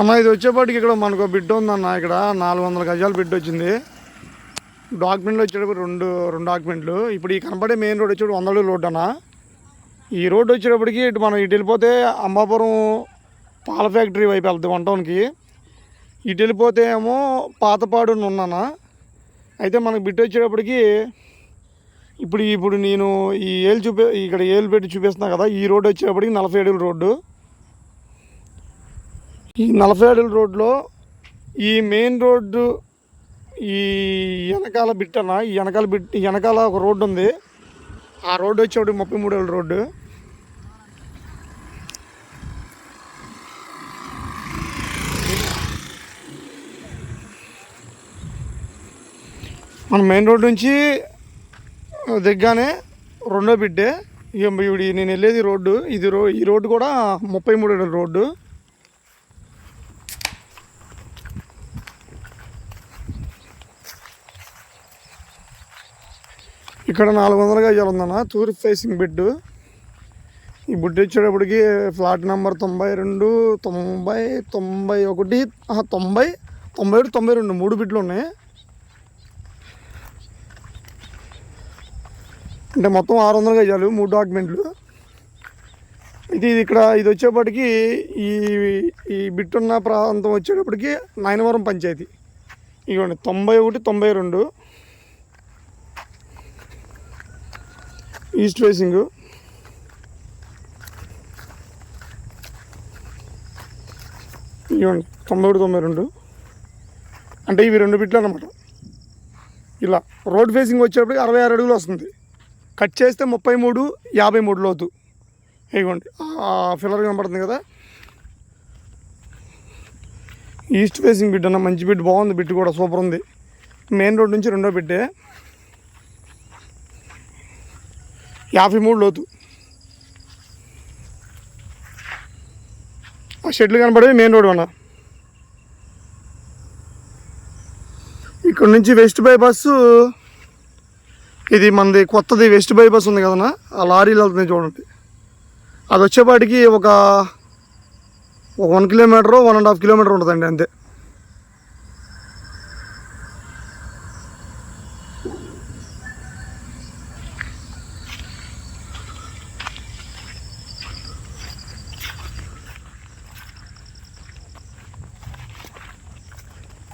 అన్న ఇది వచ్చేపాటికి ఇక్కడ మనకు బిడ్ ఉందన్న. ఇక్కడ 400 గజాలు బిడ్ వచ్చింది. డాక్యుమెంట్లు వచ్చేటప్పుడు రెండు డాక్యుమెంట్లు. ఇప్పుడు ఈ కనపడే మెయిన్ రోడ్ వచ్చేటప్పుడు 100 అడుగుల రోడ్ అన్న. ఈ రోడ్డు వచ్చేటప్పటికి ఇటు మనం ఇటు వెళ్ళిపోతే అంబాపురం పాల ఫ్యాక్టరీ వైపు వెళ్తాం 1 టౌన్కి. ఇటు వెళ్ళిపోతే ఏమో పాతపాడు ఉన్నానా. అయితే మనకు బిడ్ వచ్చేటప్పటికి ఇప్పుడు నేను ఈ ఇక్కడ ఏలు పెట్టి చూపిస్తున్నా కదా. ఈ రోడ్డు వచ్చేటప్పటికి 40 అడుగుల రోడ్డు. ఈ 40 అడుగుల రోడ్లో ఈ మెయిన్ రోడ్డు ఈ వెనకాల బిట్ అన్న. ఈ వెనకాల ఒక రోడ్డు ఉంది. ఆ రోడ్డు వచ్చేటప్పుడు 33 అడుగుల రోడ్డు. మన మెయిన్ రోడ్ నుంచి దిగ్గానే రెండో బిడ్డే. ఇప్పుడు నేను వెళ్ళేది రోడ్డు ఈ రోడ్డు కూడా 33 అడుగుల రోడ్డు. ఇక్కడ 400 గజాలు ఉందన్న. తూర్పు ఫేసింగ్ బిడ్. ఈ బిడ్ వచ్చేటప్పటికి ఫ్లాట్ నెంబర్ 92, 90, 91, 90, 91, 92 3 బిడ్లు ఉన్నాయి. అంటే మొత్తం 600 గజాలు 3 డాక్యుమెంట్లు. ఇది వచ్చేప్పటికి ఈ బిట్ ఉన్న ప్రాంతం వచ్చేటప్పటికి నాయనవరం పంచాయతీ. ఇవ్వండి 91, 92 ఈస్ట్ ఫేసింగ్. ఇవ్వండి 91, 92 అంటే ఇవి 2 బిట్లు అన్నమాట. ఇలా రోడ్ ఫేసింగ్ వచ్చేటప్పటికి 66 అడుగులు వస్తుంది. కట్ చేస్తే 33, 53 లోతు. ఇవ్వండి ఫిల్లర్ కనపడుతుంది కదా. ఈస్ట్ ఫేసింగ్ బిడ్ అన్న. మంచి బిడ్, బాగుంది బిడ్ కూడా, సూపర్ ఉంది. మెయిన్ రోడ్ నుంచి రెండో బిడ్డే. 53 లోతు. ఆ షెడ్లు కనపడేది మెయిన్ రోడ్ అన్న. ఇక్కడ నుంచి వెస్ట్ బైపాస్, ఇది మనది కొత్తది వెస్ట్ బైపాస్ ఉంది కదన్నా. ఆ లారీలు వెళ్తున్నాయి చూడండి. అది వచ్చేపాటికి ఒక 1 కిలోమీటర్ 1.5 కిలోమీటర్ ఉంటుందండి అంతే.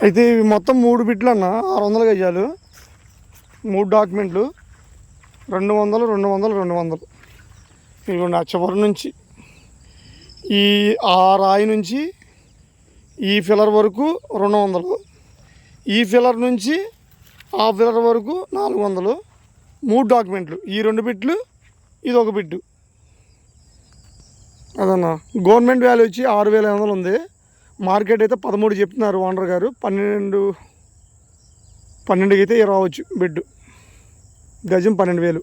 అయితే ఇవి మొత్తం 3 బిట్లు అన్న. 600 గజాలు 3 డాక్యుమెంట్లు 200, 200, 200. ఇదిగోండి ఆ చివరి నుంచి ఆ రాయి నుంచి ఈ ఫిల్లర్ వరకు 200, ఈ ఫిల్లర్ నుంచి ఆ ఫిల్లర్ వరకు 400. 3 డాక్యుమెంట్లు. ఈ 2 బిట్లు, ఇది ఒక బిట్టు. అదన్నా గవర్నమెంట్ వాల్యూ వచ్చి 6,500 ఉంది. మార్కెట్ అయితే 13 చెప్తున్నారు ఓనర్ గారు. 12కి అయితే రావచ్చు. బెడ్ గజం 12,000.